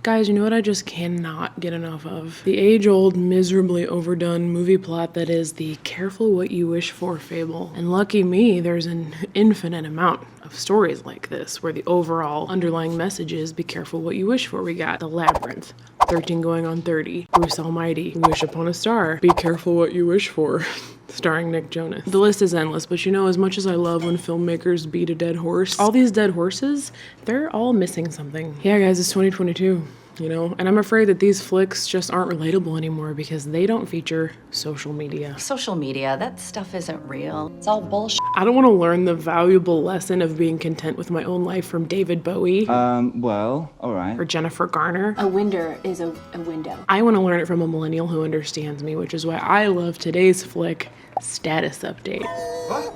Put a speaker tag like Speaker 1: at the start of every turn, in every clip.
Speaker 1: Guys, you know what I just cannot get enough of? The age-old, miserably overdone movie plot that is the careful what you wish for fable. And lucky me, there's an infinite amount of stories like this where the overall underlying message is be careful what you wish for. We got The Labyrinth, 13 Going on 30, Bruce Almighty, Wish Upon a Star, Be Careful What You Wish For, starring Nick Jonas. The list is endless, but you know, as much as I love when filmmakers beat a dead horse, all these dead horses, they're all missing something. Yeah, guys, it's 2022. You know, and I'm afraid that these flicks just aren't relatable anymore because they don't feature social media.
Speaker 2: Social media, that stuff isn't real. It's all bullshit.
Speaker 1: I don't want to learn the valuable lesson of being content with my own life from David Bowie.
Speaker 3: Well, all right.
Speaker 1: Or Jennifer Garner.
Speaker 4: A window is a window.
Speaker 1: I want to learn it from a millennial who understands me, which is why I love today's flick, Status Update.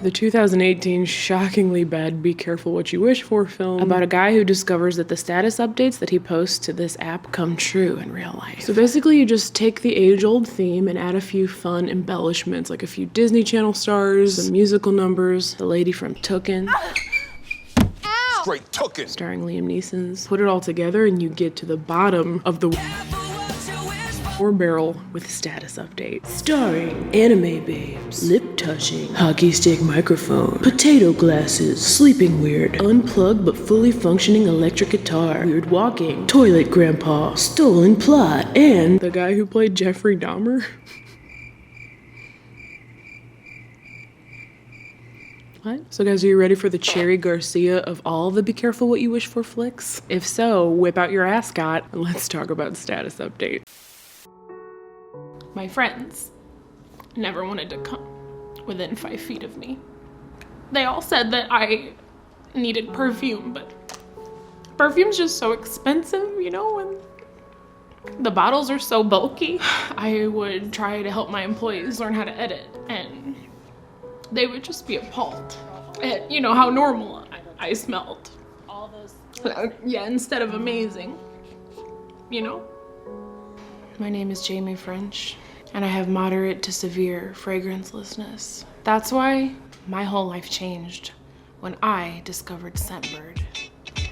Speaker 1: The 2018 shockingly bad Be Careful What You Wish For film about a guy who discovers that the status updates that he posts to this app come true in real life. So basically you just take the age-old theme and add a few fun embellishments, like a few Disney Channel stars, some musical numbers, the lady from Tooken.
Speaker 5: Straight Tooken.
Speaker 1: Starring Liam Neeson. Put it all together and you get to the bottom of the barrel with Status Update. Starring anime babes, lip touching, hockey stick microphone, potato glasses, sleeping weird, unplugged but fully functioning electric guitar, weird walking, toilet grandpa, stolen plot, and the guy who played Jeffrey Dahmer. What? So guys, are you ready for the Cherry Garcia of all the Be Careful What You Wish For flicks? If so, whip out your ascot and let's talk about Status Update. My friends never wanted to come within 5 feet of me. They all said that I needed perfume, but perfume's just so expensive, you know, and the bottles are so bulky. I would try to help my employees learn how to edit, and they would just be appalled at, you know, how normal I smelled. All those, yeah, instead of amazing, you know? My name is Jamie French, and I have moderate to severe fragrancelessness. That's why my whole life changed when I discovered Scentbird.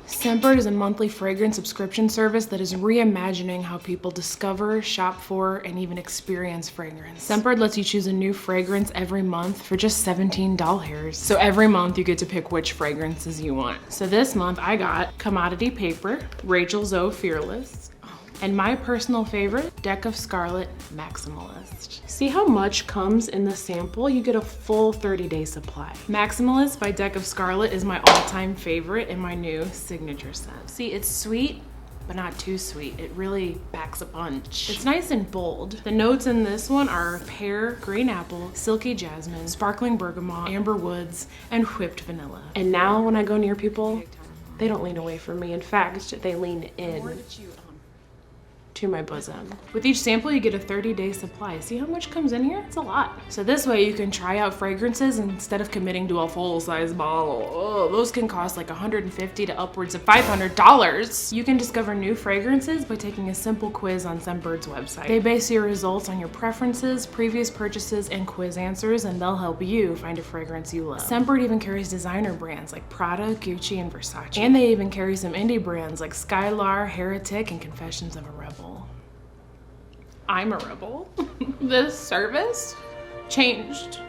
Speaker 1: Scentbird is a monthly fragrance subscription service that is reimagining how people discover, shop for, and even experience fragrance. Scentbird lets you choose a new fragrance every month for just $17. So every month you get to pick which fragrances you want. So this month I got Commodity Paper, Rachel Zoe Fearless, and my personal favorite, Deck of Scarlet Maximalist. See how much comes in the sample? You get a full 30-day supply. Maximalist by Deck of Scarlet is my all-time favorite in my new signature scent. See, it's sweet, but not too sweet. It really packs a punch. It's nice and bold. The notes in this one are pear, green apple, silky jasmine, sparkling bergamot, amber woods, and whipped vanilla. And now when I go near people, they don't lean away from me. In fact, they lean in to my bosom. With each sample, you get a 30-day supply. See how much comes in here? It's a lot. So this way you can try out fragrances instead of committing to a full-size bottle. Oh, those can cost like $150 to upwards of $500. You can discover new fragrances by taking a simple quiz on Scentbird's website. They base your results on your preferences, previous purchases, and quiz answers, and they'll help you find a fragrance you love. Scentbird even carries designer brands like Prada, Gucci, and Versace. And they even carry some indie brands like Skylar, Heretic, and Confessions of a Rebel. I'm a rebel. This service changed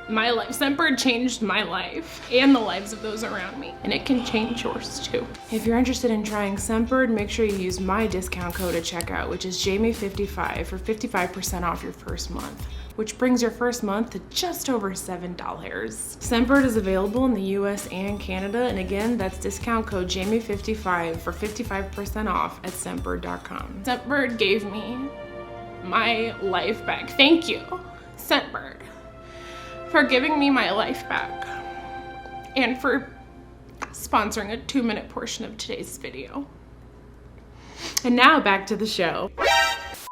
Speaker 1: my life. Scentbird changed my life and the lives of those around me, and it can change yours too. If you're interested in trying Scentbird, make sure you use my discount code at checkout, which is Jamie55 for 55% off your first month, which brings your first month to just over $7. Scentbird is available in the US and Canada, and again, that's discount code Jamie55 for 55% off at Scentbird.com. Scentbird gave me my life back. Thank you, Scentbird, for giving me my life back and for sponsoring a 2-minute portion of today's video. And now back to the show.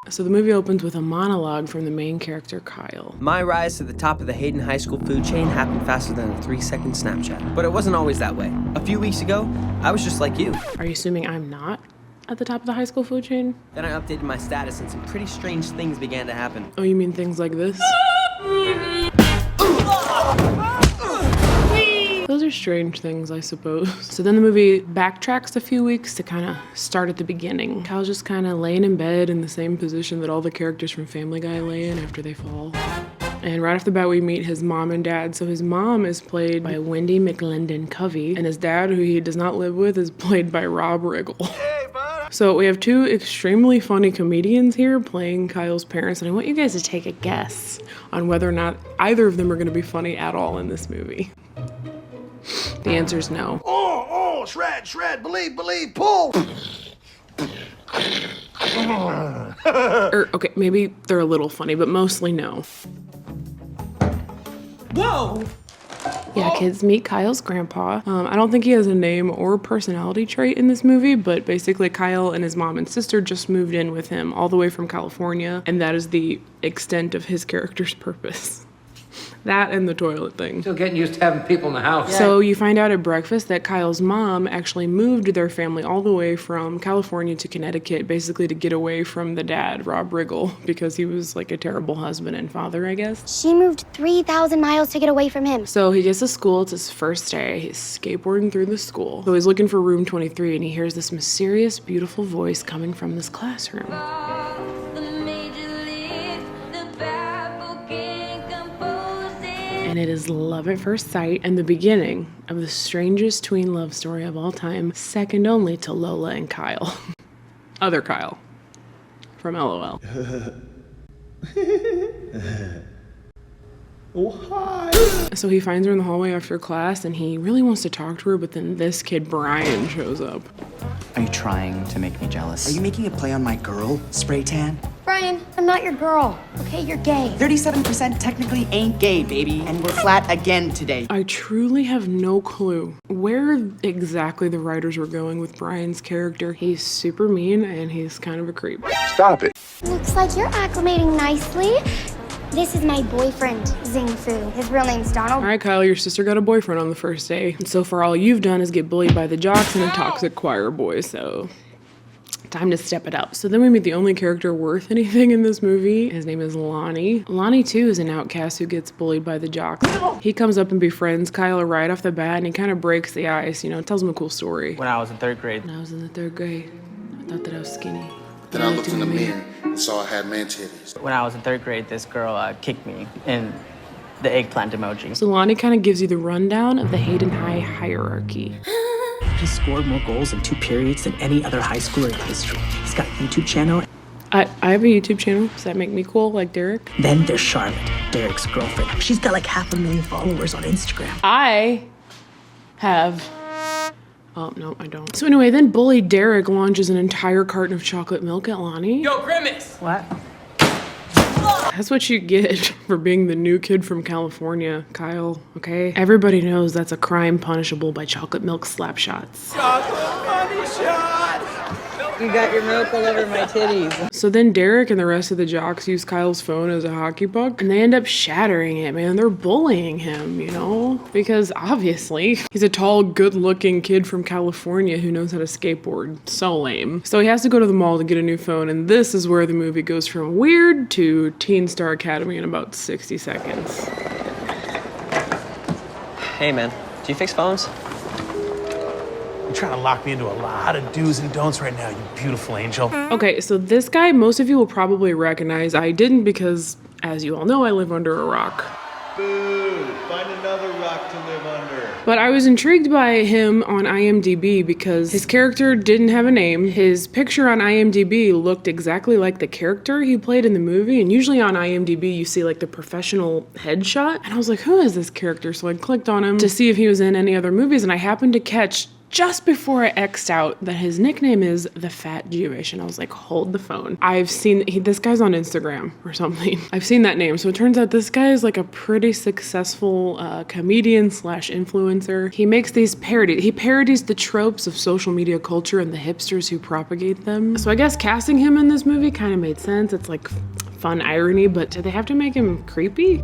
Speaker 1: So the movie opens with a monologue from the main character, Kyle.
Speaker 6: My rise to the top of the Hayden High School food chain happened faster than a 3-second Snapchat. But it wasn't always that way. A few weeks ago, I was just like you.
Speaker 1: Are you assuming I'm not at the top of the high school food chain?
Speaker 6: Then I updated my status and some pretty strange things began to happen.
Speaker 1: Oh, you mean things like this? Those are strange things, I suppose. So then the movie backtracks a few weeks to kind of start at the beginning. Kyle's just kind of laying in bed in the same position that all the characters from Family Guy lay in after they fall. And right off the bat, we meet his mom and dad. So his mom is played by Wendy McLendon Covey, and his dad, who he does not live with, is played by Rob Riggle. So we have two extremely funny comedians here playing Kyle's parents, and I want you guys to take a guess on whether or not either of them are going to be funny at all in this movie. The answer is no.
Speaker 5: Oh, shred, believe, pull.
Speaker 1: Or, okay, maybe they're a little funny, but mostly no.
Speaker 6: Whoa!
Speaker 1: Yeah, kids meet Kyle's grandpa. I don't think he has a name or personality trait in this movie, but basically Kyle and his mom and sister just moved in with him all the way from California, and that is the extent of his character's purpose. That and the toilet thing.
Speaker 3: Still getting used to having people in the house.
Speaker 1: So you find out at breakfast that Kyle's mom actually moved their family all the way from California to Connecticut, basically to get away from the dad, Rob Riggle, because he was like a terrible husband and father, I guess.
Speaker 7: She moved 3,000 miles to get away from him.
Speaker 1: So he gets to school, it's his first day, he's skateboarding through the school. So he's looking for room 23 and he hears this mysterious, beautiful voice coming from this classroom. And it is love at first sight and the beginning of the strangest tween love story of all time, second only to Lola and Kyle. Other Kyle from LOL.
Speaker 5: Oh, hi.
Speaker 1: So he finds her in the hallway after class and he really wants to talk to her, but then this kid Brian shows up.
Speaker 8: Are you trying to make me jealous? Are you making a play on my girl, Spray Tan?
Speaker 7: Brian, I'm not your girl. Okay, you're gay.
Speaker 8: 37% technically ain't gay, baby. And we're flat again today.
Speaker 1: I truly have no clue where exactly the writers were going with Brian's character. He's super mean and he's kind of a creep.
Speaker 5: Stop it.
Speaker 7: Looks like you're acclimating nicely. This is my boyfriend, Zing Fu. His real name's Donald.
Speaker 1: All right, Kyle, your sister got a boyfriend on the first day. And so far, all you've done is get bullied by the jocks and a toxic choir boy, so time to step it up. So then we meet the only character worth anything in this movie. His name is Lonnie. Lonnie, too, is an outcast who gets bullied by the jocks. He comes up and befriends Kyle right off the bat, and he kind of breaks the ice, you know, tells him a cool story.
Speaker 8: When I was in 3rd grade.
Speaker 1: When I was in the 3rd grade, I thought that I was skinny.
Speaker 9: Then I looked in the mirror and saw I had man titties.
Speaker 8: When I was in 3rd grade, this girl kicked me in the eggplant emoji.
Speaker 1: So Lonnie kind of gives you the rundown of the Hayden High hierarchy.
Speaker 10: He scored more goals in 2 periods than any other high schooler in history. He's got a YouTube channel.
Speaker 1: I have a YouTube channel. Does that make me cool, like Derek?
Speaker 10: Then there's Charlotte, Derek's girlfriend. She's got like 500,000 followers on Instagram.
Speaker 1: I have... Oh, no, I don't. So anyway, then bully Derek launches an entire carton of chocolate milk at Lonnie.
Speaker 6: Yo, Grimace!
Speaker 8: What?
Speaker 1: That's what you get for being the new kid from California, Kyle, okay? Everybody knows that's a crime punishable by chocolate milk slap shots.
Speaker 6: Chocolate money shot!
Speaker 8: You got your milk all over my titties.
Speaker 1: So then Derek and the rest of the jocks use Kyle's phone as a hockey puck, and they end up shattering it, man. They're bullying him, you know? Because obviously, he's a tall, good-looking kid from California who knows how to skateboard. So lame. So he has to go to the mall to get a new phone, and this is where the movie goes from weird to Teen Star Academy in about 60 seconds.
Speaker 6: Hey, man. Do you fix phones?
Speaker 11: You're trying to lock me into a lot of do's and don'ts right now, you beautiful angel.
Speaker 1: Okay, so this guy, most of you will probably recognize. I didn't because, as you all know, I live under a rock.
Speaker 5: Boo! Find another rock to live under.
Speaker 1: But I was intrigued by him on IMDb because his character didn't have a name. His picture on IMDb looked exactly like the character he played in the movie. And usually on IMDb, you see like the professional headshot. And I was like, who is this character? So I clicked on him to see if he was in any other movies. And I happened to catch just before I X'd out that his nickname is the Fat Jewish, and I was like, hold the phone. I've seen, this guy's on Instagram or something. I've seen that name, so it turns out this guy is like a pretty successful comedian slash influencer. He makes these parodies. He parodies the tropes of social media culture and the hipsters who propagate them. So I guess casting him in this movie kind of made sense. It's like fun irony, but did they have to make him creepy?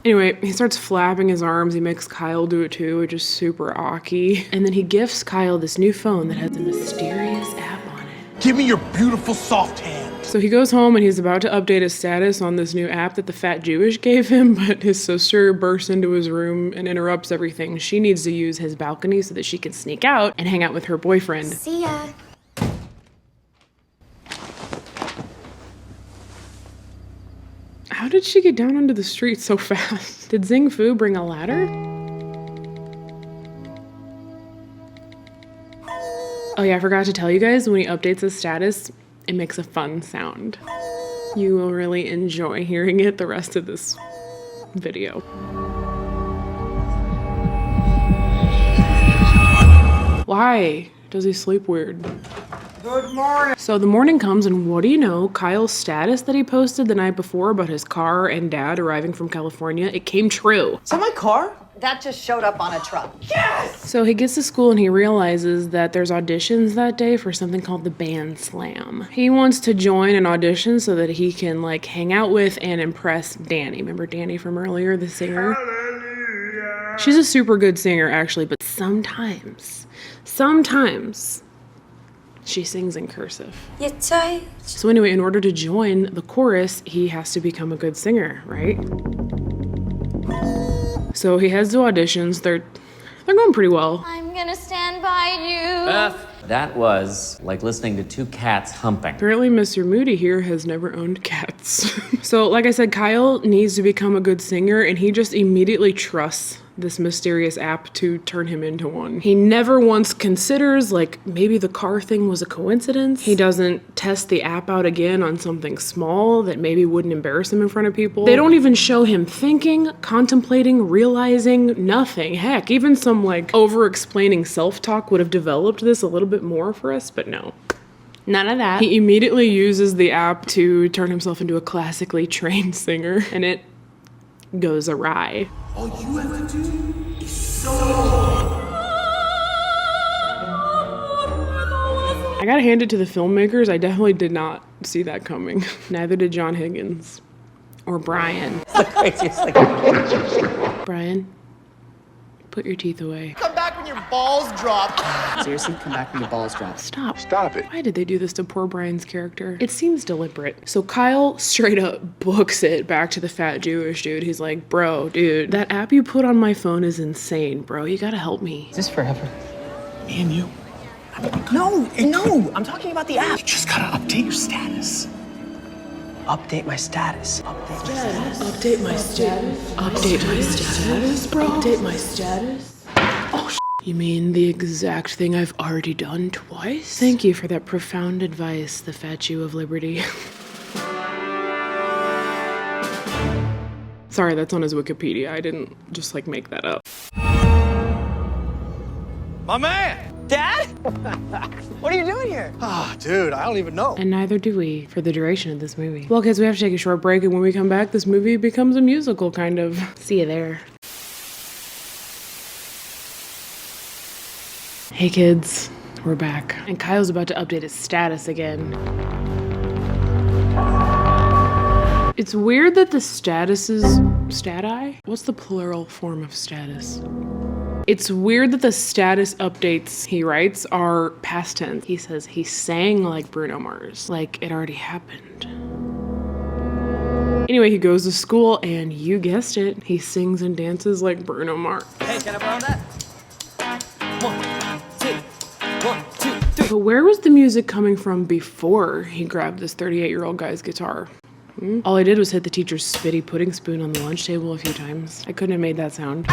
Speaker 1: Anyway, he starts flapping his arms. He makes Kyle do it too, which is super awky. And then he gifts Kyle this new phone that has a mysterious app on it.
Speaker 11: Give me your beautiful soft hand.
Speaker 1: So he goes home and he's about to update his status on this new app that the fat Jewish gave him, but his sister bursts into his room and interrupts everything. She needs to use his balcony so that she can sneak out and hang out with her boyfriend.
Speaker 7: See ya.
Speaker 1: How did she get down onto the street so fast? Did Zing Fu bring a ladder? Oh yeah, I forgot to tell you guys, when he updates his status, it makes a fun sound. You will really enjoy hearing it the rest of this video. Why does he sleep weird?
Speaker 12: Good morning.
Speaker 1: So the morning comes and what do you know, Kyle's status that he posted the night before about his car and dad arriving from California, it came true.
Speaker 12: Is that my car?
Speaker 2: That just showed up on a truck.
Speaker 12: Yes!
Speaker 1: So he gets to school and he realizes that there's auditions that day for something called the Band Slam. He wants to join an audition so that he can like hang out with and impress Danny. Remember Danny from earlier, the singer? Hallelujah. She's a super good singer actually, but sometimes she sings in cursive. So anyway, in order to join the chorus, he has to become a good singer, right? So he heads to auditions. They're going pretty well.
Speaker 7: I'm gonna stand by you.
Speaker 13: That was like listening to two cats humping.
Speaker 1: Apparently Mr. Moody here has never owned cats. So like I said, Kyle needs to become a good singer and he just immediately trusts this mysterious app to turn him into one. He never once considers like maybe the car thing was a coincidence. He doesn't test the app out again on something small that maybe wouldn't embarrass him in front of people. They don't even show him thinking, contemplating, realizing, nothing. Heck, even some like over-explaining self-talk would have developed this a little bit more for us, but no. None of that. He immediately uses the app to turn himself into a classically trained singer, and it goes awry.
Speaker 12: All you have to do is so.
Speaker 1: I gotta hand it to the filmmakers. I definitely did not see that coming. Neither did John Higgins or Brian. Brian, put your teeth away.
Speaker 12: Come back when your balls drop.
Speaker 8: Seriously, come back when your balls drop.
Speaker 1: Stop.
Speaker 9: Stop it.
Speaker 1: Why did they do this to poor Brian's character? It seems deliberate. So Kyle straight up books it back to the fat Jewish dude. He's like, bro, dude, that app you put on my phone is insane, bro. You gotta help me.
Speaker 8: Is this forever?
Speaker 12: Me and you.
Speaker 8: No, I'm talking about the app.
Speaker 12: You just gotta update your status.
Speaker 8: Update my status.
Speaker 1: Update my status? Update my status, bro? Update my status? Oh, you mean the exact thing I've already done twice? Thank you for that profound advice, the fat Jew of liberty. Sorry, that's on his Wikipedia. I didn't just like make that up.
Speaker 12: My man!
Speaker 8: Dad? What are you doing here?
Speaker 12: Ah, dude, I don't even know.
Speaker 1: And neither do we for the duration of this movie. Well, kids, we have to take a short break, and when we come back, this movie becomes a musical, kind of. See you there. Hey, kids. We're back. And Kyle's about to update his status again. It's weird that the status is stati? What's the plural form of status? It's weird that the status updates he writes are past tense. He says he sang like Bruno Mars, like it already happened. Anyway, he goes to school and you guessed it, he sings and dances like Bruno Mars.
Speaker 8: Hey, can I borrow that? 1, 2, 3.
Speaker 1: But where was the music coming from before he grabbed this 38-year-old guy's guitar? All I did was hit the teacher's spitty pudding spoon on the lunch table a few times. I couldn't have made that sound.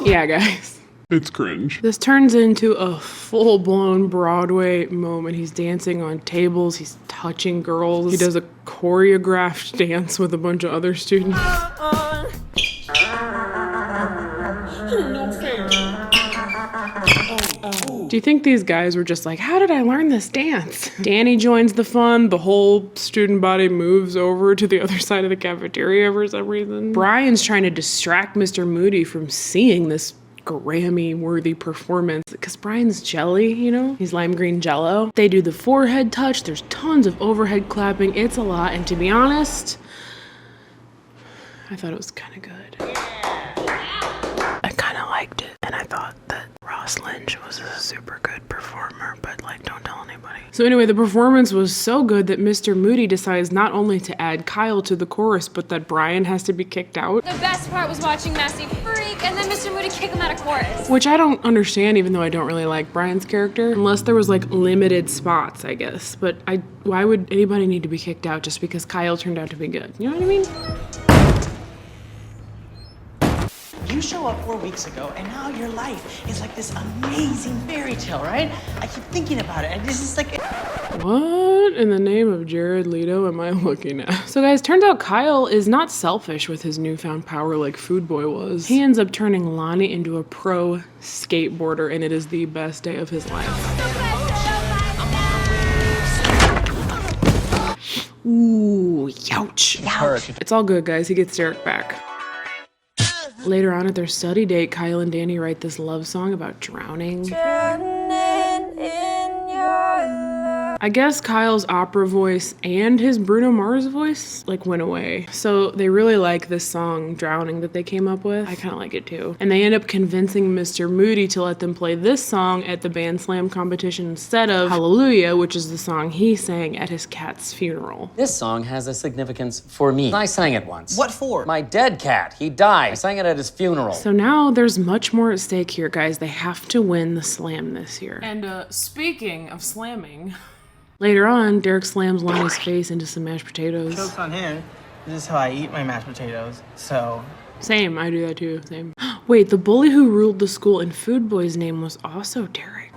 Speaker 1: Yeah, guys.
Speaker 14: It's cringe.
Speaker 1: This turns into a full-blown Broadway moment. He's dancing on tables, he's touching girls. He does a choreographed dance with a bunch of other students. Do you think these guys were just like, how did I learn this dance? Danny joins the fun. The whole student body moves over to the other side of the cafeteria for some reason. Brian's trying to distract Mr. Moody from seeing this Grammy-worthy performance because Brian's jelly, you know? He's lime green jello. They do the forehead touch. There's tons of overhead clapping. It's a lot. And to be honest, I thought it was kind of good. I kind of liked it. And I thought that Ross Lynch was a super good performer, but like, don't tell anybody. So anyway, the performance was so good that Mr. Moody decides not only to add Kyle to the chorus, but that Brian has to be kicked out.
Speaker 14: The best part was watching Massey freak and then Mr. Moody kick him out of chorus.
Speaker 1: Which I don't understand, even though I don't really like Brian's character. Unless there was like limited spots, I guess. But why would anybody need to be kicked out just because Kyle turned out to be good? You know what I mean?
Speaker 10: You show up 4 weeks ago, and now your life is like this amazing fairy tale, right? I keep thinking about it, and this is like...
Speaker 1: What in the name of Jared Leto am I looking at? So guys, turns out Kyle is not selfish with his newfound power like Food Boy was. He ends up turning Lonnie into a pro skateboarder, and it is the best day of his life. Ooh, youch. It's all good, guys. He gets Derek back. Later on at their study date, Kyle and Danny write this love song about drowning. I guess Kyle's opera voice and his Bruno Mars voice like went away. So they really like this song, Drowning, that they came up with. I kind of like it too. And they end up convincing Mr. Moody to let them play this song at the band slam competition instead of Hallelujah, which is the song he sang at his cat's funeral.
Speaker 13: This song has a significance for me. I sang it once.
Speaker 10: What for?
Speaker 13: My dead cat. He died. I sang it at his funeral.
Speaker 1: So now there's much more at stake here, guys. They have to win the slam this year. And speaking of slamming... Later on, Derek slams Lonnie's face into some mashed potatoes.
Speaker 10: Joke's on him. This is how I eat my mashed potatoes, so...
Speaker 1: Same, I do that too, same. Wait, the bully who ruled the school in Food Boy's name was also Derek.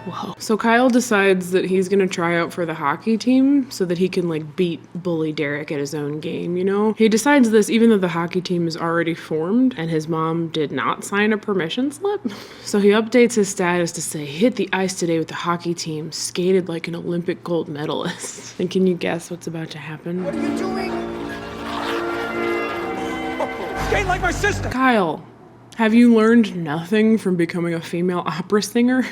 Speaker 1: Whoa. So Kyle decides that he's gonna try out for the hockey team so that he can like beat bully Derek at his own game, you know? He decides this even though the hockey team is already formed and his mom did not sign a permission slip. So he updates his status to say, hit the ice today with the hockey team, skated like an Olympic gold medalist. And can you guess what's about to happen?
Speaker 12: What are you doing? Skate like my sister!
Speaker 1: Kyle, have you learned nothing from becoming a female opera singer?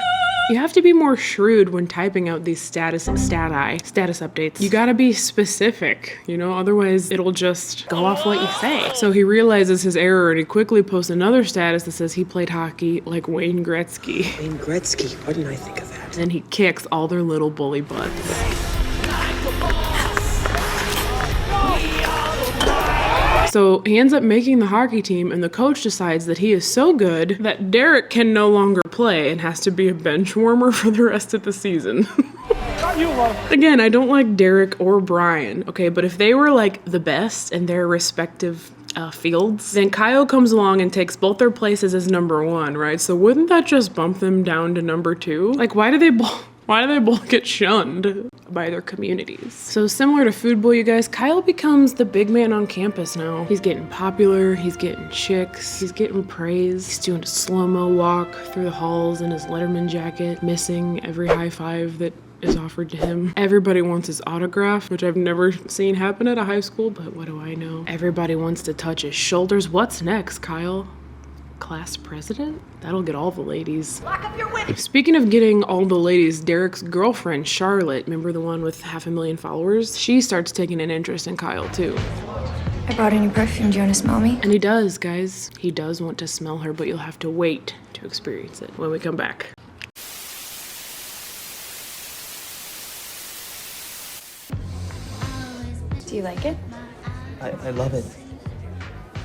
Speaker 1: You have to be more shrewd when typing out these status updates. You gotta be specific, you know, otherwise it'll just go off what you say. So he realizes his error and he quickly posts another status that says he played hockey like Wayne Gretzky.
Speaker 10: Wayne Gretzky, why didn't I think of that?
Speaker 1: And he kicks all their little bully butts. So he ends up making the hockey team, and the coach decides that he is so good that Derek can no longer play and has to be a bench warmer for the rest of the season. Again, I don't like Derek or Brian, okay, but if they were like the best in their respective fields, then Kyle comes along and takes both their places as number one, right? So wouldn't that just bump them down to number two? Like, why do they both get shunned by their communities? So similar to Food Boy, you guys, Kyle becomes the big man on campus now. He's getting popular, he's getting chicks, he's getting praise. He's doing a slow-mo walk through the halls in his Letterman jacket, missing every high five that is offered to him. Everybody wants his autograph, which I've never seen happen at a high school, but what do I know? Everybody wants to touch his shoulders. What's next, Kyle? Class president? That'll get all the ladies.
Speaker 2: Lock up your window.
Speaker 1: Speaking of getting all the ladies, Derek's girlfriend, Charlotte, remember the one with 500,000 followers? She starts taking an interest in Kyle too.
Speaker 14: I brought a new perfume. Do you want to smell me?
Speaker 1: And he does, guys. He does want to smell her, but you'll have to wait to experience it when we come back.
Speaker 14: Do you like it?
Speaker 10: I love it.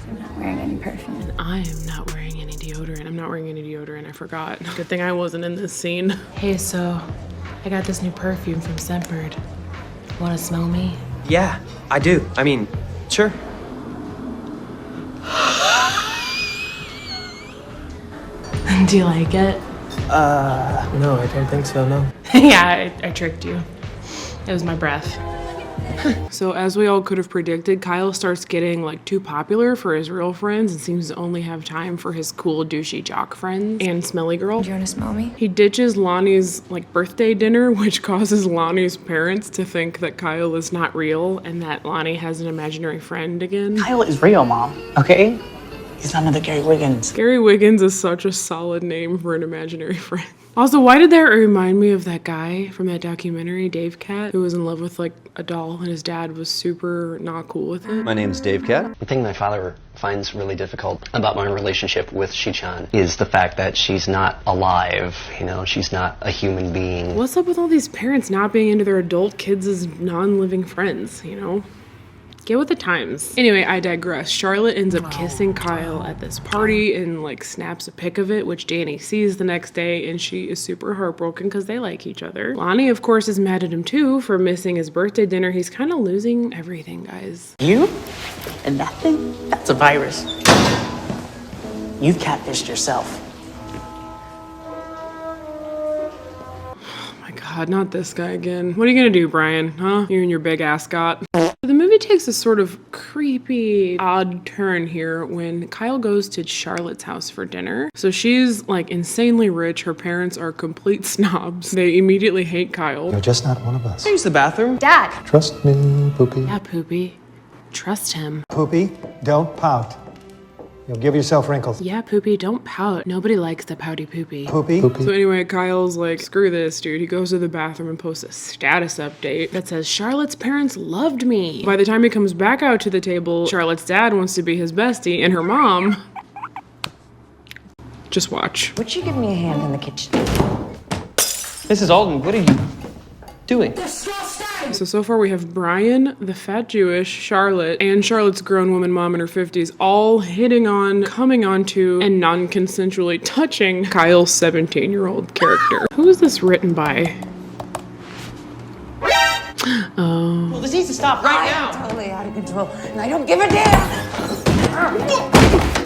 Speaker 14: I'm not wearing any perfume.
Speaker 1: And I am not wearing any deodorant. I'm not wearing any deodorant, I forgot. Good thing I wasn't in this scene. Hey, so I got this new perfume from Scentbird. Wanna smell me?
Speaker 6: Yeah, I do. I mean, sure.
Speaker 1: Do you like it?
Speaker 10: No, I don't think so, no.
Speaker 1: Yeah, I tricked you. It was my breath. So as we all could have predicted, Kyle starts getting like too popular for his real friends and seems to only have time for his cool douchey jock friends and smelly girl.
Speaker 14: Do you want to smell me?
Speaker 1: He ditches Lonnie's like birthday dinner, which causes Lonnie's parents to think that Kyle is not real and that Lonnie has an imaginary friend again.
Speaker 10: Kyle is real, Mom, okay? He's not another Gary Wiggins.
Speaker 1: Gary Wiggins is such a solid name for an imaginary friend. Also, why did that remind me of that guy from that documentary, Dave Cat, who was in love with like a doll and his dad was super not cool with it?
Speaker 15: My name's Dave Cat.
Speaker 16: The thing my father finds really difficult about my relationship with Shichan is the fact that she's not alive, you know, she's not a human being.
Speaker 1: What's up with all these parents not being into their adult kids as non-living friends, you know? Get with the times. Anyway, I digress. Charlotte ends up kissing Kyle at this party and like snaps a pic of it, which Danny sees the next day, and she is super heartbroken because they like each other. Lonnie, of course, is mad at him too for missing his birthday dinner. He's kind of losing everything, guys.
Speaker 10: You? And that thing? That's a virus. You've catfished yourself.
Speaker 1: Oh my God, not this guy again. What are you gonna do, Brian? Huh? You and your big ascot. The movie takes a sort of creepy, odd turn here when Kyle goes to Charlotte's house for dinner. So she's like insanely rich. Her parents are complete snobs. They immediately hate Kyle.
Speaker 8: You're just not one of us.
Speaker 6: I use the bathroom.
Speaker 7: Dad.
Speaker 8: Trust me, Poopy.
Speaker 1: Yeah, Poopy. Trust him.
Speaker 12: Poopy, don't pout. You'll give yourself wrinkles.
Speaker 1: Yeah, Poopy, don't pout. Nobody likes the pouty Poopy.
Speaker 12: Poopy.
Speaker 1: So anyway, Kyle's like, screw this, dude. He goes to the bathroom and posts a status update that says, Charlotte's parents loved me. By the time he comes back out to the table, Charlotte's dad wants to be his bestie, and her mom... Just watch.
Speaker 2: Would you give me a hand in the kitchen?
Speaker 6: Mrs. Alden, what are you doing?
Speaker 1: So far we have Brian, the fat Jewish, Charlotte, and Charlotte's grown woman mom in her 50s all hitting on, coming onto, and non-consensually touching Kyle's 17-year-old character. Who is this written by? Oh.
Speaker 10: Well, this needs to stop right now.
Speaker 2: I'm totally out of control, and I don't give a damn.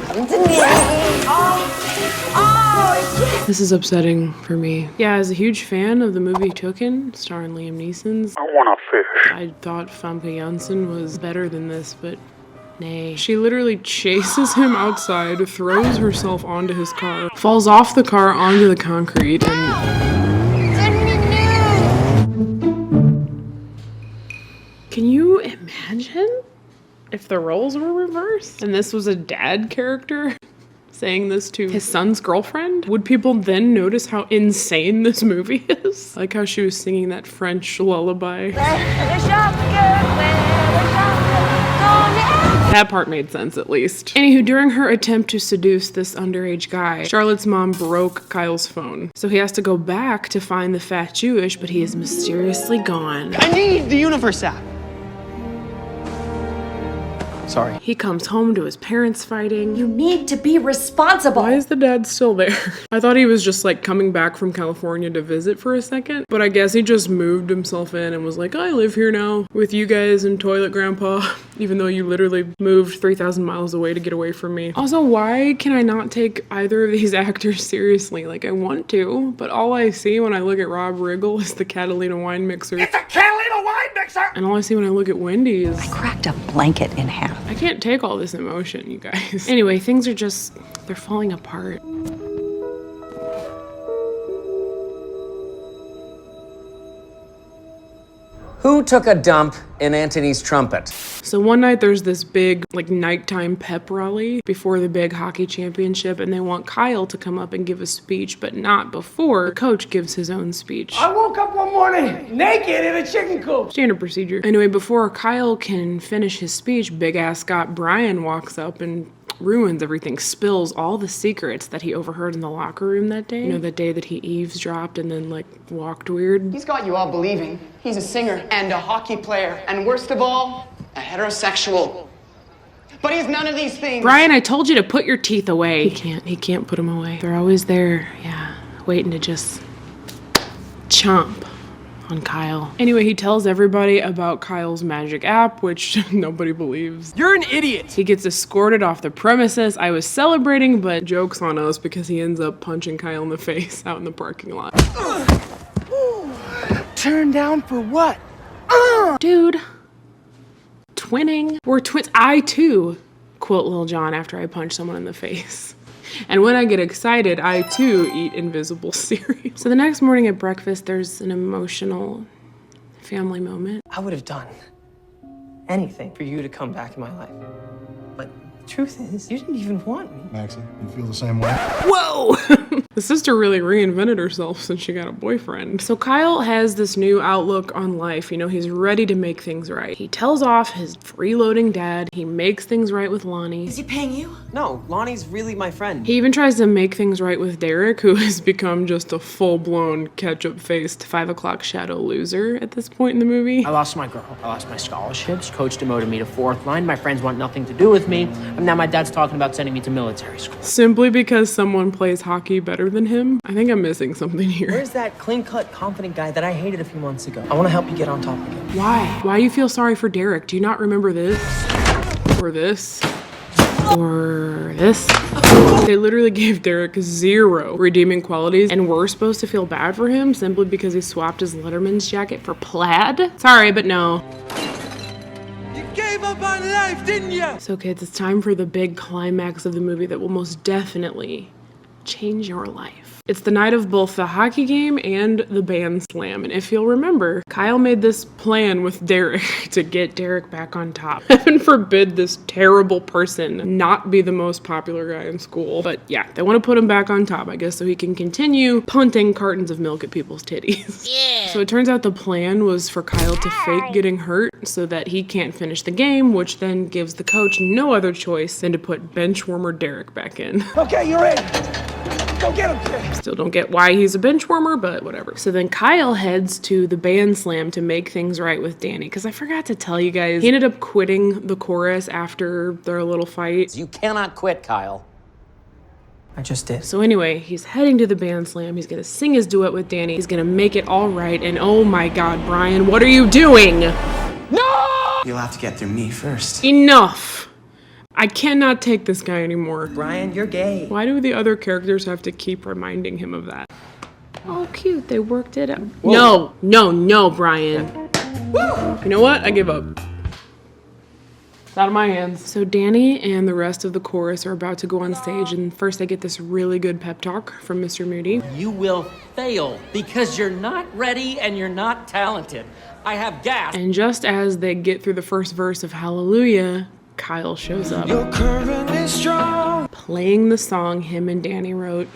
Speaker 2: Come to me.
Speaker 1: This is upsetting for me. Yeah, as a huge fan of the movie Tooken, starring Liam Neeson,
Speaker 12: I want a fish.
Speaker 1: I thought Famke Janssen was better than this, but nay. She literally chases him outside, throws herself onto his car, falls off the car onto the concrete, and... Can you imagine if the roles were reversed? And this was a dad character saying this to his son's girlfriend? Would people then notice how insane this movie is? Like how she was singing that French lullaby. That part made sense, at least. Anywho, during her attempt to seduce this underage guy, Charlotte's mom broke Kyle's phone. So he has to go back to find the fat Jewish, but he is mysteriously gone.
Speaker 10: I need the universe app.
Speaker 6: Sorry.
Speaker 1: He comes home to his parents fighting.
Speaker 2: You need to be responsible.
Speaker 1: Why is the dad still there? I thought he was just like coming back from California to visit for a second, but I guess he just moved himself in and was like, I live here now with you guys and Toilet Grandpa, even though you literally moved 3,000 miles away to get away from me. Also, why can I not take either of these actors seriously? Like, I want to, but all I see when I look at Rob Riggle is the Catalina wine mixer.
Speaker 12: It's a Catalina wine mixer!
Speaker 1: And all I see when I look at Wendy is...
Speaker 2: I cracked a blanket in half.
Speaker 1: I can't take all this emotion, you guys. Anyway, things are just, they're falling apart.
Speaker 3: Who took a dump in Antony's trumpet?
Speaker 1: So one night there's this big, like, nighttime pep rally before the big hockey championship, and they want Kyle to come up and give a speech, but not before the coach gives his own speech.
Speaker 12: I woke up one morning naked in a chicken coop.
Speaker 1: Standard procedure. Anyway, before Kyle can finish his speech, big-ass Scott Brian walks up and ruins everything, spills all the secrets that he overheard in the locker room that day. You know, that day that he eavesdropped and then, like, walked weird.
Speaker 10: He's got you all believing he's a singer and a hockey player, and worst of all, a heterosexual. But he's none of these things.
Speaker 1: Brian, I told you to put your teeth away. He can't put them away. They're always there, yeah, waiting to just chomp on Kyle. Anyway, he tells everybody about Kyle's magic app, which nobody believes.
Speaker 6: You're an idiot!
Speaker 1: He gets escorted off the premises. I was celebrating, but joke's on us because he ends up punching Kyle in the face out in the parking lot.
Speaker 12: Turned down for what?
Speaker 1: Dude. Twinning. We're twins. I too quote Lil Jon after I punch someone in the face. And when I get excited, I too eat invisible cereal. So the next morning at breakfast, there's an emotional family moment.
Speaker 6: I would have done anything for you to come back in my life. But
Speaker 10: Truth is, you didn't even want me.
Speaker 12: Maxie, you feel the same way?
Speaker 1: Whoa! The sister really reinvented herself since she got a boyfriend. So Kyle has this new outlook on life. You know, he's ready to make things right. He tells off his freeloading dad. He makes things right with Lonnie.
Speaker 10: Is he paying you?
Speaker 6: No, Lonnie's really my friend.
Speaker 1: He even tries to make things right with Derek, who has become just a full-blown ketchup-faced 5 o'clock shadow loser at this point in the movie.
Speaker 10: I lost my girl. I lost my scholarships. Coach demoted me to 4th line. My friends want nothing to do with me. And now my dad's talking about sending me to military school.
Speaker 1: Simply because someone plays hockey better than him? I think I'm missing something here.
Speaker 10: Where's that clean-cut, confident guy that I hated a few months ago? I want to help you get on top again.
Speaker 1: Why? Why do you feel sorry for Derek? Do you not remember this? Or this? Or this? They literally gave Derek 0 redeeming qualities, and we're supposed to feel bad for him simply because he swapped his Letterman's jacket for plaid? Sorry, but no.
Speaker 10: Gave up on life, didn't you?
Speaker 1: So kids, it's time for the big climax of the movie that will most definitely change your life. It's the night of both the hockey game and the band slam, and if you'll remember, Kyle made this plan with Derek to get Derek back on top. Heaven forbid this terrible person not be the most popular guy in school. But yeah, they want to put him back on top, I guess, so he can continue punting cartons of milk at people's titties. Yeah. So it turns out the plan was for Kyle to fake getting hurt so that he can't finish the game, which then gives the coach no other choice than to put bench warmer Derek back in.
Speaker 12: Okay, you're in. Go get him, kid.
Speaker 1: Still don't get why he's a bench warmer, but whatever. So then Kyle heads to the band slam to make things right with Danny, because I forgot to tell you guys, he ended up quitting the chorus after their little fight.
Speaker 3: You cannot quit, Kyle.
Speaker 10: I just did.
Speaker 1: So anyway, he's heading to the band slam. He's gonna sing his duet with Danny. He's gonna make it all right. And oh my God, Brian, what are you doing? No!
Speaker 8: You'll have to get through me first.
Speaker 1: Enough. I cannot take this guy anymore.
Speaker 10: Brian, you're gay.
Speaker 1: Why do the other characters have to keep reminding him of that? Oh, cute. They worked it out.
Speaker 6: Whoa.
Speaker 1: No, Brian. You know what? I give up. It's out of my hands. So Danny and the rest of the chorus are about to go on stage, and first they get this really good pep talk from Mr. Moody.
Speaker 13: You will fail because you're not ready and you're not talented. I have gas.
Speaker 1: And just as they get through the first verse of Hallelujah, Kyle shows up, playing the song him and Danny wrote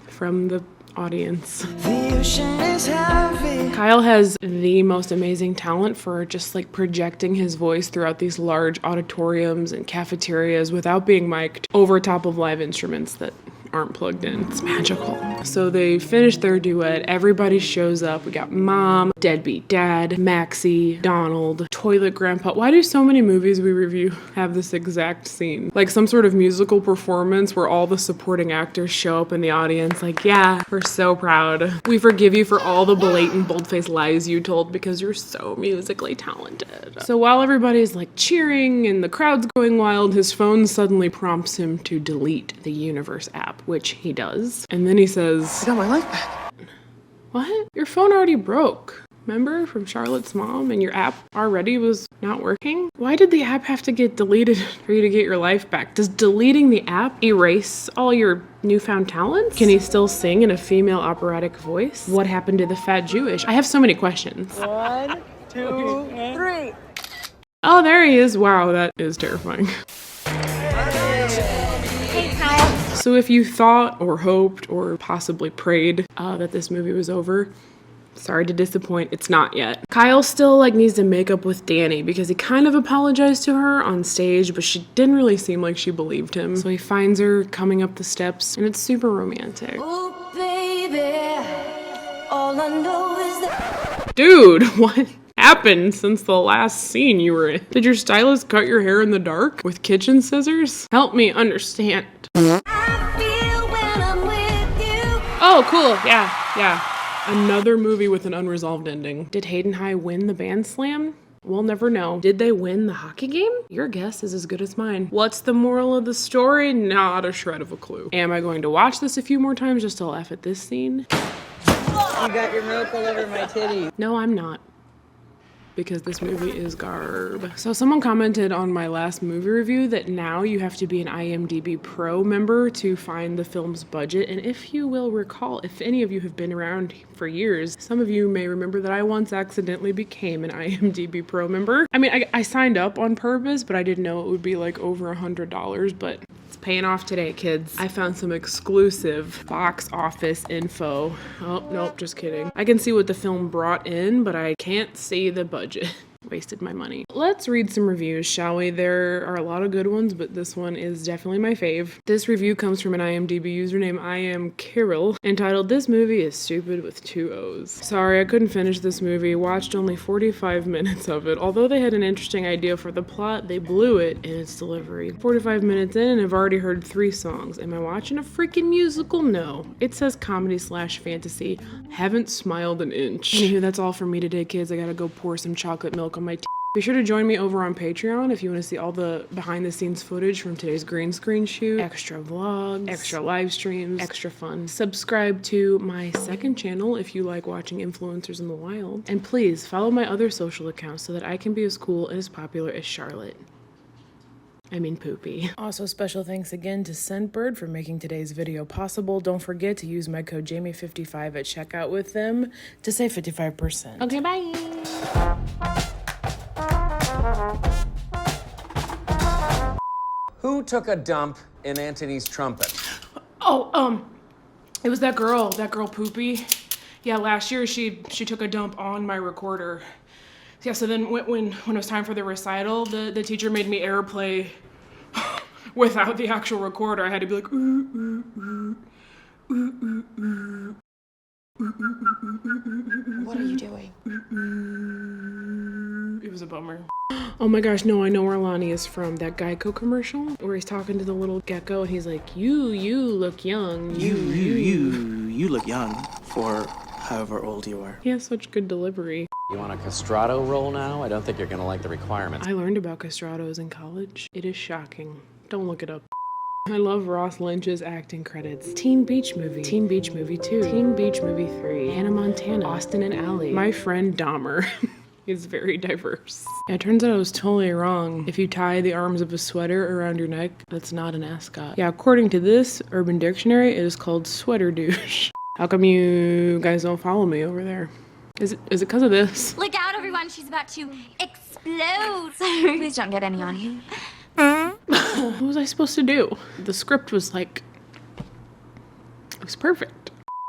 Speaker 1: from the audience. The ocean is heavy. Kyle has the most amazing talent for just like projecting his voice throughout these large auditoriums and cafeterias without being mic'd over top of live instruments that aren't plugged in. It's magical. So they finish their duet. Everybody shows up. We got Mom, Deadbeat Dad, Maxie, Donald, Toilet Grandpa. Why do so many movies we review have this exact scene? Like some sort of musical performance where all the supporting actors show up in the audience like, yeah, we're so proud. We forgive you for all the blatant, bold-faced lies you told because you're so musically talented. So while everybody's like cheering and the crowd's going wild, his phone suddenly prompts him to delete the Universe app, which he does. And then he says,
Speaker 10: I got my life back.
Speaker 1: What? Your phone already broke. Remember from Charlotte's mom, and your app already was not working? Why did the app have to get deleted for you to get your life back? Does deleting the app erase all your newfound talents? Can he still sing in a female operatic voice? What happened to the fat Jewish? I have so many questions.
Speaker 10: 1, 2, 3.
Speaker 1: Oh, there he is. Wow, that is terrifying.
Speaker 7: Hey, Kyle.
Speaker 1: So if you thought or hoped or possibly prayed that this movie was over, sorry to disappoint, it's not yet. Kyle still needs to make up with Danny because he kind of apologized to her on stage, but she didn't really seem like she believed him. So he finds her coming up the steps, and it's super romantic.
Speaker 2: Ooh, baby, all I know is that...
Speaker 1: Dude, what happened since the last scene you were in? Did your stylist cut your hair in the dark with kitchen scissors? Help me understand. Oh, cool. Yeah. Another movie with an unresolved ending. Did Hayden High win the band slam? We'll never know. Did they win the hockey game? Your guess is as good as mine. What's the moral of the story? Not a shred of a clue. Am I going to watch this a few more times just to laugh at this scene?
Speaker 10: You got your milk all over my titty.
Speaker 1: No, I'm not. because this movie is garb. So someone commented on my last movie review that now you have to be an IMDb Pro member to find the film's budget. And if you will recall, if any of you have been around for years, some of you may remember that I once accidentally became an IMDb Pro member. I mean, I signed up on purpose, but I didn't know it would be like over $100, but it's paying off today, kids. I found some exclusive box office info. Oh, nope, just kidding. I can see what the film brought in, but I can't see the budget. Wasted my money. Let's read some reviews, shall we? There are a lot of good ones, but this one is definitely my fave. This review comes from an IMDb username, I am Kirill, entitled, "This movie is stupid with 2 O's. Sorry, I couldn't finish this movie. Watched only 45 minutes of it. Although they had an interesting idea for the plot, they blew it in its delivery. 45 minutes in and I've already heard 3 songs. Am I watching a freaking musical? No. It says comedy/fantasy. Haven't smiled an inch." Anywho, that's all for me today, kids. I gotta go pour some chocolate milk on my tea. Be sure to join me over on Patreon if you want to see all the behind the scenes footage from today's green screen shoot, extra vlogs, extra live streams, extra fun. Subscribe to my second channel if you like watching influencers in the wild. And please follow my other social accounts so that I can be as cool and as popular as Charlotte. I mean Poopy. Also, special thanks again to Scentbird for making today's video possible. Don't forget to use my code Jamie55 at checkout with them to save 55%. Okay, bye.
Speaker 3: Who took a dump in Antony's trumpet?
Speaker 1: Oh, it was that girl Poopy. Yeah, last year she took a dump on my recorder. Yeah, so then when it was time for the recital, the teacher made me airplay without the actual recorder. I had to be like, ooh, ooh, ooh, ooh, ooh, ooh.
Speaker 2: What are you doing?
Speaker 1: It was a bummer. Oh my gosh, no, I know where Lonnie is from. That Geico commercial where he's talking to the little gecko and he's like, you look young.
Speaker 8: You look young for however old you are.
Speaker 1: He has such good delivery.
Speaker 15: You want a castrato roll now? I don't think you're gonna like the requirements.
Speaker 1: I learned about castratos in college. It is shocking. Don't look it up. I love Ross Lynch's acting credits. Teen Beach Movie, Teen Beach Movie 2, Teen Beach Movie 3, Hannah Montana, Austin and Ally, My Friend Dahmer. He's very diverse. Yeah, it turns out I was totally wrong. If you tie the arms of a sweater around your neck, that's not an ascot. Yeah, according to this Urban Dictionary, it is called sweater douche. How come you guys don't follow me over there? Is it because of this?
Speaker 7: Look out, everyone. She's about to explode. Please don't get any on you.
Speaker 1: What was I supposed to do? The script was like, it was perfect.